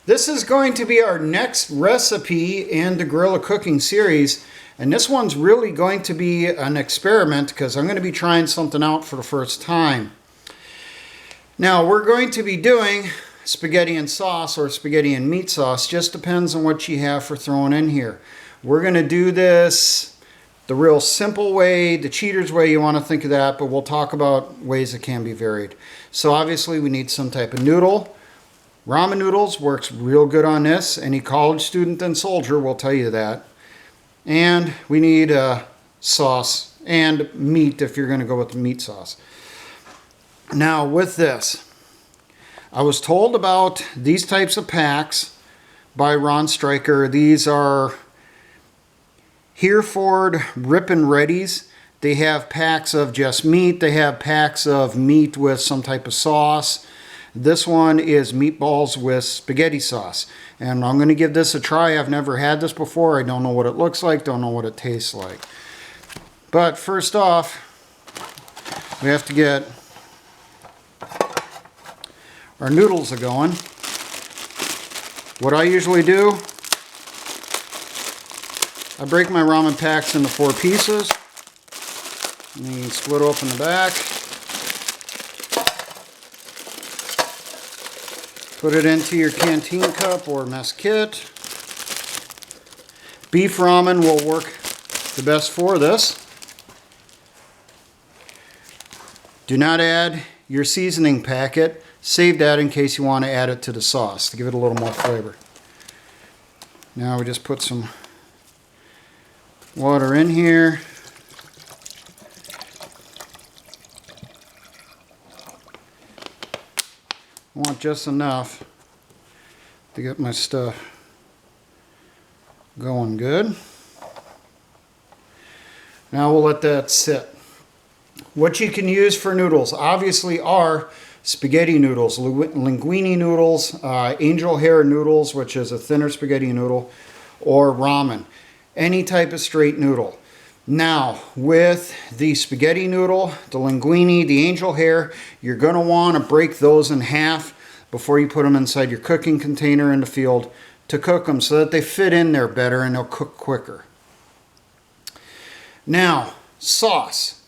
This is going to be our next recipe in the Guerrilla Cooking series. And this one's really going to be an experiment because I'm going to be trying something out for the first time. Now, we're going to be doing spaghetti and sauce or spaghetti and meat sauce. Just depends on what you have for throwing in here. We're going to do this the real simple way, the cheater's way, you want to think of that, but we'll talk about ways that can be varied. So obviously we need some type of noodle. Ramen noodles works real good on this. Any college student and soldier will tell you that. And we need sauce and meat if you're going to go with the meat sauce. Now with this, I was told about these types of packs by Ron Stryker. These are Hereford Rip and Readies. They have packs of just meat. They have packs of meat with some type of sauce. This one is meatballs with spaghetti sauce. And I'm going to give this a try. I've never had this before. I don't know what it looks like. Don't know what it tastes like. But first off, we have to get our noodles going. What I usually do, I break my ramen packs into 4 pieces. And you split open the back. Put it into your Canteen cup or mess kit. Beef ramen will work the best for this. Do not add your seasoning packet. Save that in case you want to add it to the sauce to give it a little more flavor. Now we just put some water in here. I want just enough to get my stuff going good. Now we'll let that sit. What you can use for noodles obviously are spaghetti noodles, linguine noodles, angel hair noodles, which is a thinner spaghetti noodle, or ramen. Any type of straight noodle. Now, with the spaghetti noodle, the linguine, the angel hair, you're going to want to break those in half before you put them inside your cooking container in the field to cook them so that they fit in there better and they'll cook quicker. Now, sauce.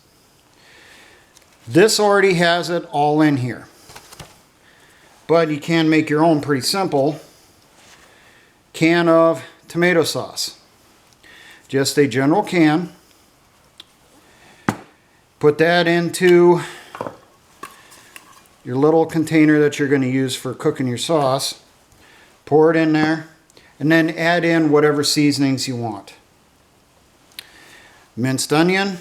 This already has it all in here. But you can make your own pretty simple. Can of tomato sauce. Just a general can. Put that into your little container that you're going to use for cooking your sauce. Pour it in there and then add in whatever seasonings you want. Minced onion,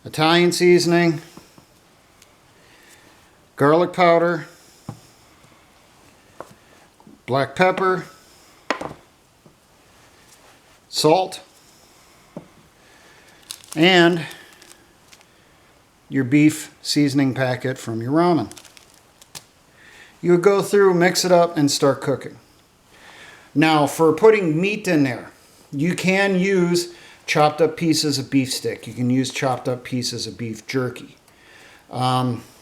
Italian seasoning, garlic powder, black pepper, salt, and your beef seasoning packet from your ramen. You would go through, mix it up, and start cooking. Now, for putting meat in there, you can use chopped up pieces of beef stick. You can use chopped up pieces of beef jerky.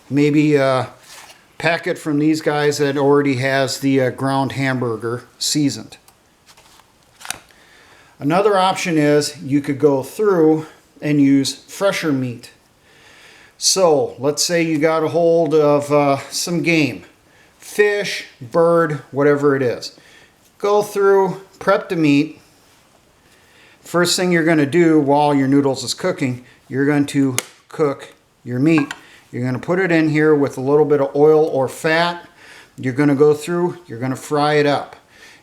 Maybe a packet from these guys that already has the ground hamburger seasoned. Another option is you could go through and use fresher meat. So let's say you got a hold of some game, fish, bird, whatever it is. Go through, prep the meat. First thing you're going to do while your noodles is cooking, you're going to cook your meat. You're going to put it in here with a little bit of oil or fat. You're going to go through, you're going to fry it up.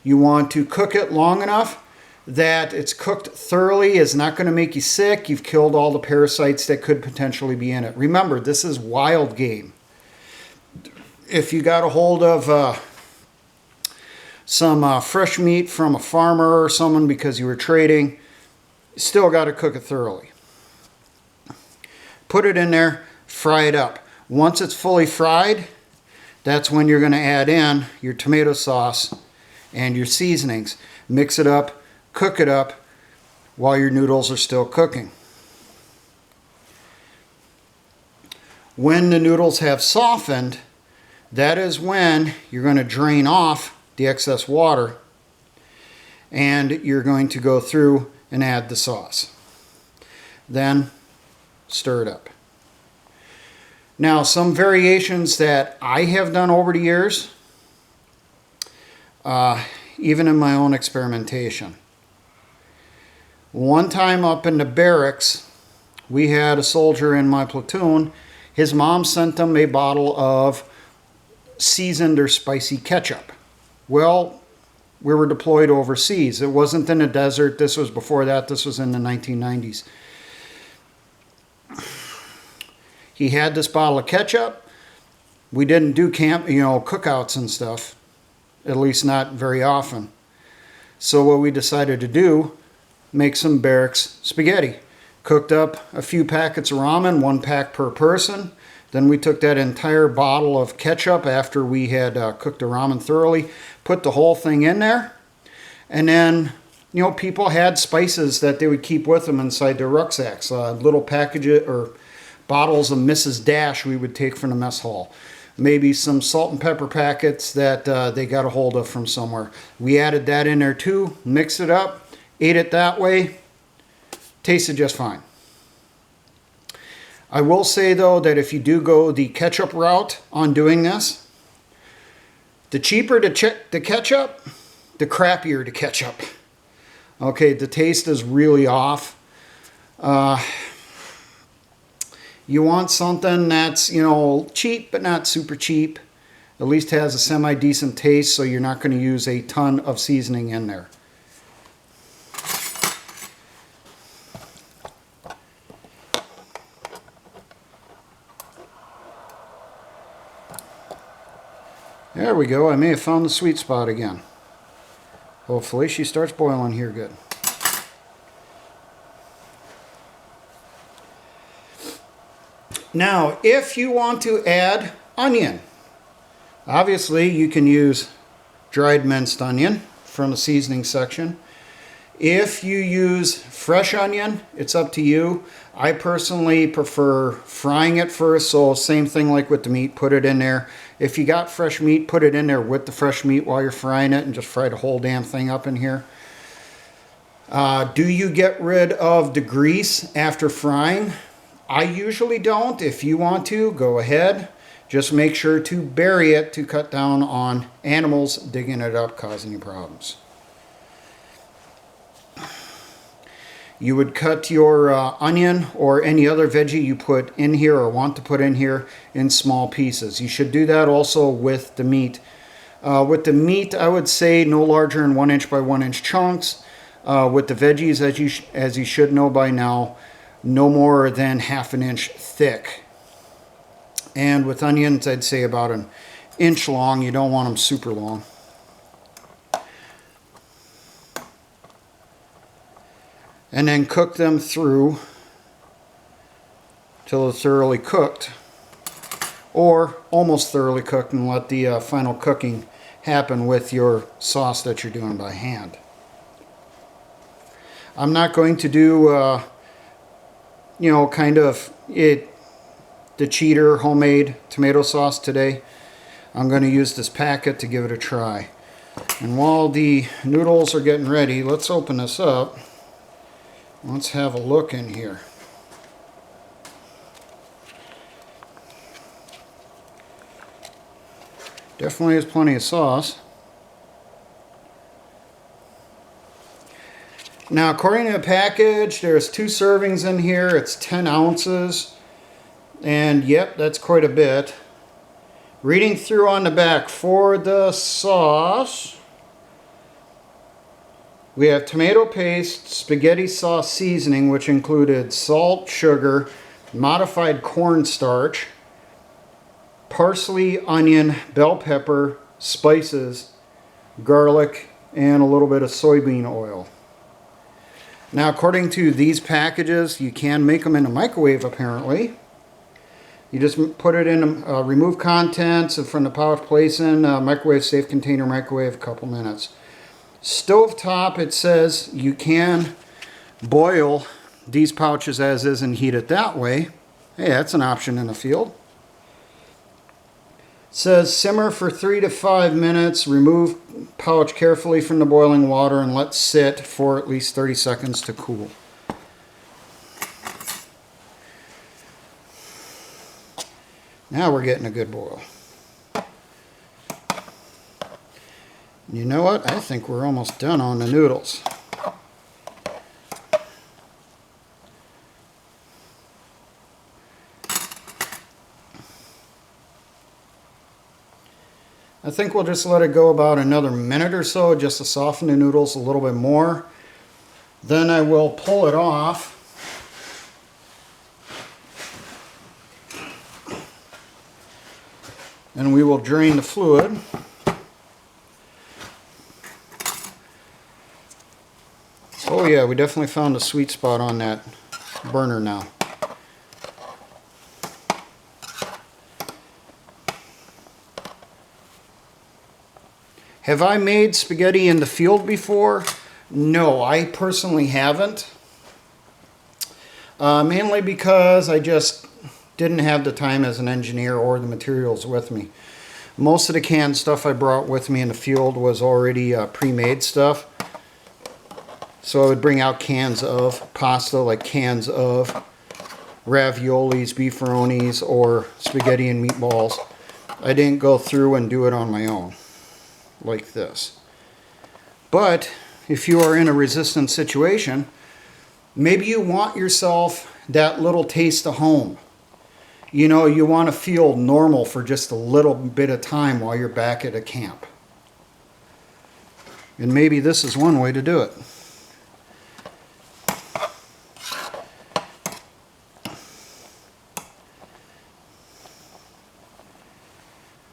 You want to cook it long enough that it's cooked thoroughly, is not going to make you sick. You've killed all the parasites that could potentially be in it. Remember, this is wild game. If you got a hold of some fresh meat from a farmer or someone because you were trading, you still got to cook it thoroughly. Put it in there, fry it up. Once it's fully fried, that's when you're going to add in your tomato sauce and your seasonings. Mix it up. Cook it up while your noodles are still cooking. When the noodles have softened, That is when you're going to drain off the excess water, and you're going to go through and add the sauce. Then stir it up. Now, some variations that I have done over the years, even in my own experimentation. One time up in the barracks, we had a soldier in my platoon. His mom sent him a bottle of seasoned or spicy ketchup. Well, we were deployed overseas. It wasn't in the desert. This was before that. This was in the 1990s. He had this bottle of ketchup. We didn't do cookouts and stuff, at least not very often. So what we decided to do, make some barracks spaghetti. Cooked up a few packets of ramen, 1 pack per person. Then we took that entire bottle of ketchup after we had cooked the ramen thoroughly, put the whole thing in there. And then, people had spices that they would keep with them inside their rucksacks. Little packages or bottles of Mrs. Dash we would take from the mess hall. Maybe some salt and pepper packets that they got a hold of from somewhere. We added that in there too, mixed it up, ate it that way. Tasted just fine. I will say though that if you do go the ketchup route on doing this, the cheaper the ketchup, the crappier the ketchup. Okay, the taste is really off. You want something that's, cheap but not super cheap. At least has a semi-decent taste, so you're not going to use a ton of seasoning in there. There we go. I may have found the sweet spot again. Hopefully she starts boiling here good. Now, if you want to add onion, obviously you can use dried minced onion from the seasoning section. If you use fresh onion, it's up to you. I personally prefer frying it first, so same thing like with the meat, put it in there. If you got fresh meat, put it in there with the fresh meat while you're frying it and just fry the whole damn thing up in here. Do you get rid of the grease after frying? I usually don't. If you want to, go ahead. Just make sure to bury it to cut down on animals digging it up, causing you problems. You would cut your onion or any other veggie you put in here or want to put in here in small pieces. You should do that also with the meat. With the meat, I would say no larger than 1 inch by 1 inch chunks. With the veggies, as you should know by now, no more than 1/2 inch thick. And with onions, I'd say about 1 inch long. You don't want them super long. And then cook them through till they're thoroughly cooked, or almost thoroughly cooked, and let the final cooking happen with your sauce that you're doing by hand. I'm not going to do the cheater homemade tomato sauce today. I'm going to use this packet to give it a try. And while the noodles are getting ready, let's open this up. Let's have a look in here. Definitely has plenty of sauce. Now, according to the package, there's 2 servings in here. It's 10 ounces. And yep, that's quite a bit. Reading through on the back for the sauce, we have tomato paste, spaghetti sauce seasoning, which included salt, sugar, modified cornstarch, parsley, onion, bell pepper, spices, garlic, and a little bit of soybean oil. Now, according to these packages, you can make them in a microwave, apparently. You just put it in, remove contents from the pouch, place in microwave, safe container microwave, a couple minutes. Stovetop, it says you can boil these pouches as is and heat it that way. Hey, that's an option in the field. says simmer for 3 to 5 minutes. Remove pouch carefully from the boiling water and let sit for at least 30 seconds to cool. Now we're getting a good boil. You know what? I think we're almost done on the noodles. I think we'll just let it go about another minute or so just to soften the noodles a little bit more. Then I will pull it off. And we will drain the fluid. Oh yeah, we definitely found a sweet spot on that burner now. Have I made spaghetti in the field before? No, I personally haven't. Mainly because I just didn't have the time as an engineer or the materials with me. Most of the canned stuff I brought with me in the field was already pre-made stuff. So I would bring out cans of pasta, like cans of raviolis, beefaronis, or spaghetti and meatballs. I didn't go through and do it on my own like this. But if you are in a resistant situation, maybe you want yourself that little taste of home. You know, you want to feel normal for just a little bit of time while you're back at a camp. And maybe this is one way to do it.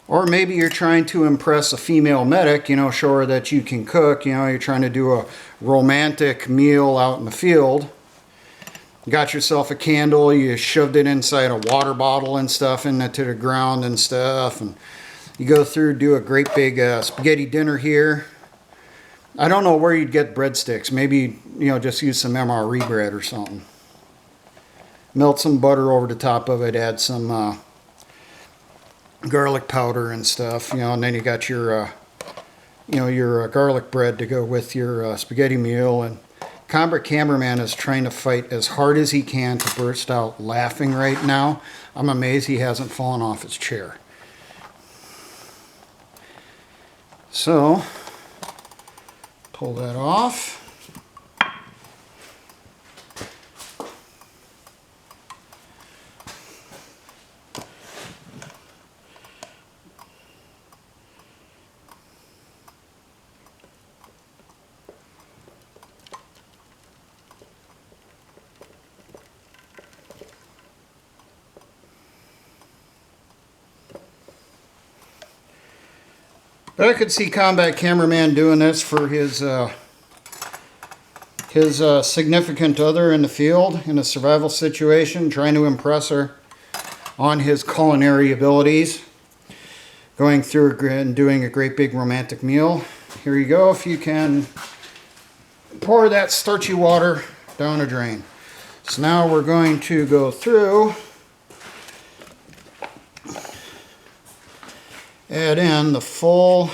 Or maybe you're trying to impress a female medic, you know, show her that you can cook. You know, you're trying to do a romantic meal out in the field. You got yourself a candle, you shoved it inside a water bottle and stuff into the ground and stuff. And you go through, do a great big spaghetti dinner here. I don't know where you'd get breadsticks. Maybe, you know, just use some MRE bread or something. Melt some butter over the top of it, add some garlic powder and stuff, you know, and then you got your, you know, your garlic bread to go with your spaghetti meal. And Combat Cameraman is trying to fight as hard as he can to burst out laughing right now. I'm amazed he hasn't fallen off his chair. So, pull that off. But I could see Combat Cameraman doing this for his significant other in the field, in a survival situation, trying to impress her on his culinary abilities. Going through and doing a great big romantic meal. Here you go, if you can pour that starchy water down a drain. So now we're going to go through, add in the full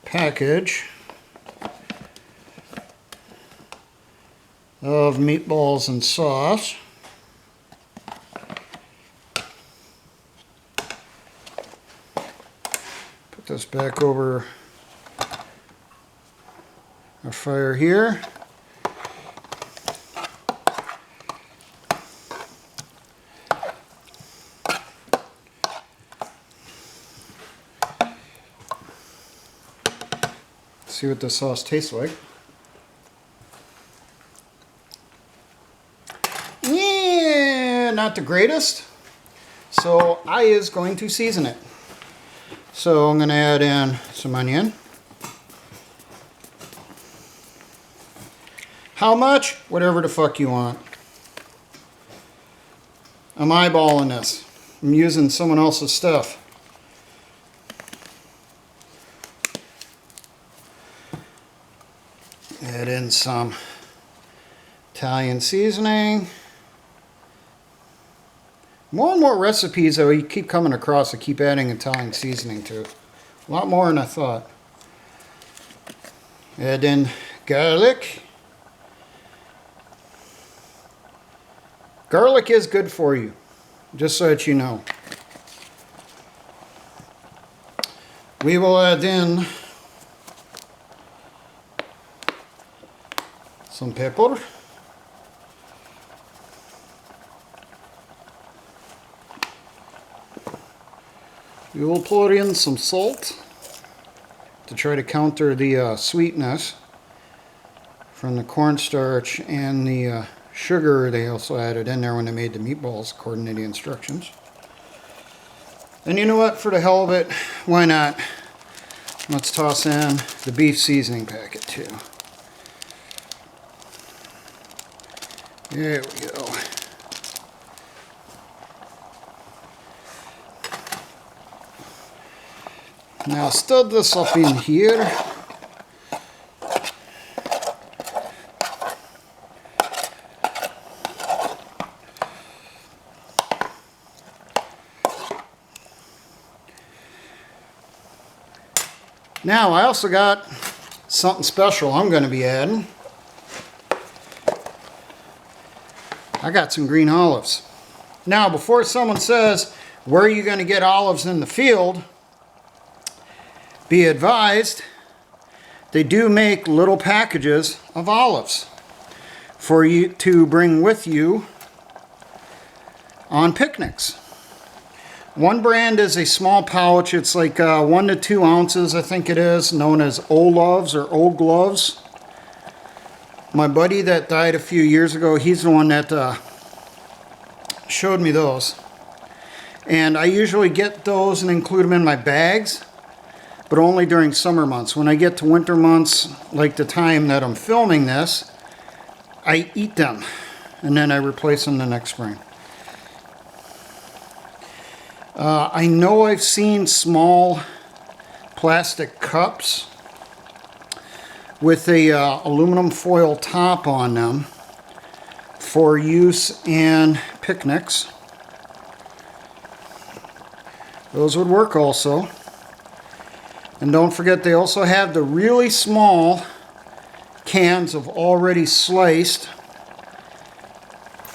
package of meatballs and sauce. Put this back over our fire here. See what the sauce tastes like. Yeah, not the greatest. So I is going to season it. So I'm going to add in some onion. How much? Whatever the fuck you want. I'm eyeballing this. I'm using someone else's stuff. Add in some Italian seasoning. More and more recipes that we keep coming across, I keep adding Italian seasoning to. A lot more than I thought. Add in garlic. Garlic is good for you, just so that you know. We will add in some pepper. We will pour in some salt to try to counter the sweetness from the cornstarch and the sugar they also added in there when they made the meatballs, according to the instructions. And you know what? For the hell of it, why not? Let's toss in the beef seasoning packet too. There we go. Now stir this up in here. Now I also got something special I'm going to be adding. I got some green olives. Now before someone says, where are you going to get olives in the field? Be advised, they do make little packages of olives for you to bring with you on picnics. One brand is a small pouch. It's like 1 to 2 ounces, I think it is, known as Old Gloves. My buddy that died a few years ago, he's the one that showed me those. And I usually get those and include them in my bags, but only during summer months. When I get to winter months, like the time that I'm filming this, I eat them and then I replace them the next spring. I know I've seen small plastic cups with a aluminum foil top on them for use in picnics. Those would work also. And don't forget, they also have the really small cans of already sliced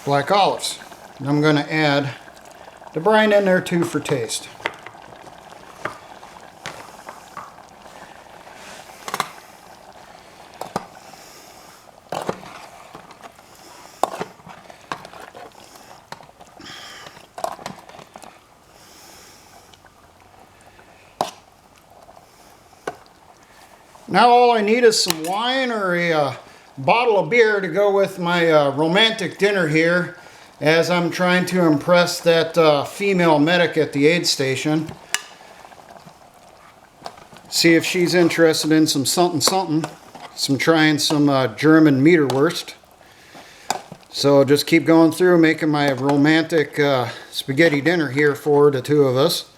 black olives. And I'm going to add the brine in there too for taste. Now all I need is some wine or a bottle of beer to go with my romantic dinner here, as I'm trying to impress that female medic at the aid station. See if she's interested in some something, trying some German Meterwurst. So just keep going through making my romantic spaghetti dinner here for the two of us.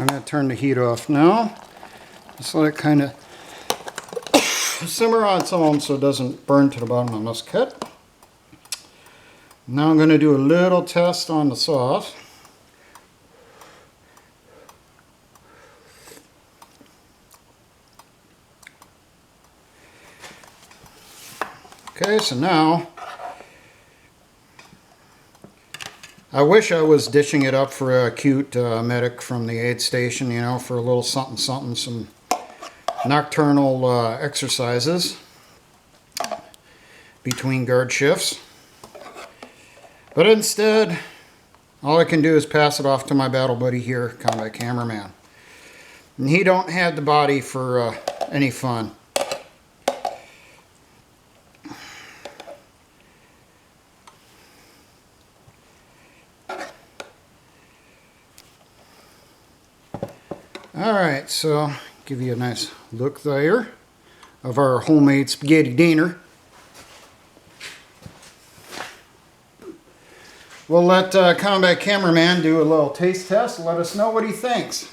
I'm going to turn the heat off now. Just let it kind of simmer on some of them so it doesn't burn to the bottom of the musket. Now I'm going to do a little test on the sauce. Okay, so now I wish I was dishing it up for a cute medic from the aid station, you know, for a little something, some nocturnal exercises between guard shifts. But instead, all I can do is pass it off to my battle buddy here, combat cameraman. And he don't have the body for any fun. Alright, so give you a nice look there of our homemade spaghetti dinner. We'll let Combat Cameraman do a little taste test and let us know what he thinks.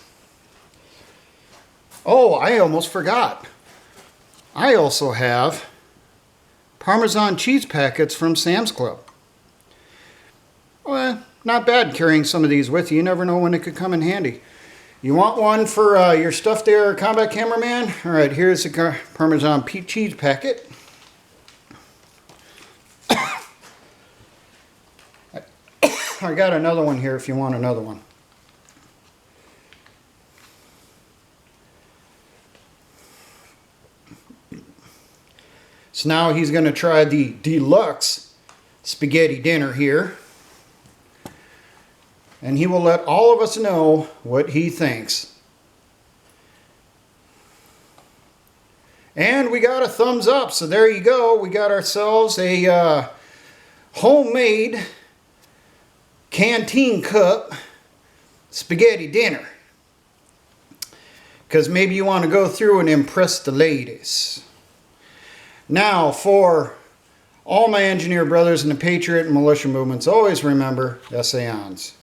Oh, I almost forgot. I also have Parmesan cheese packets from Sam's Club. Well, not bad carrying some of these with you. You never know when it could come in handy. You want one for your stuff there, Combat Cameraman? All right, here's a Parmesan cheese packet. I got another one here if you want another one. So now he's going to try the deluxe spaghetti dinner here. And he will let all of us know what he thinks. And we got a thumbs up, so there you go. We got ourselves a homemade Canteen cup spaghetti dinner. Because maybe you want to go through and impress the ladies. Now, for all my engineer brothers in the Patriot and militia movements, always remember, essayons.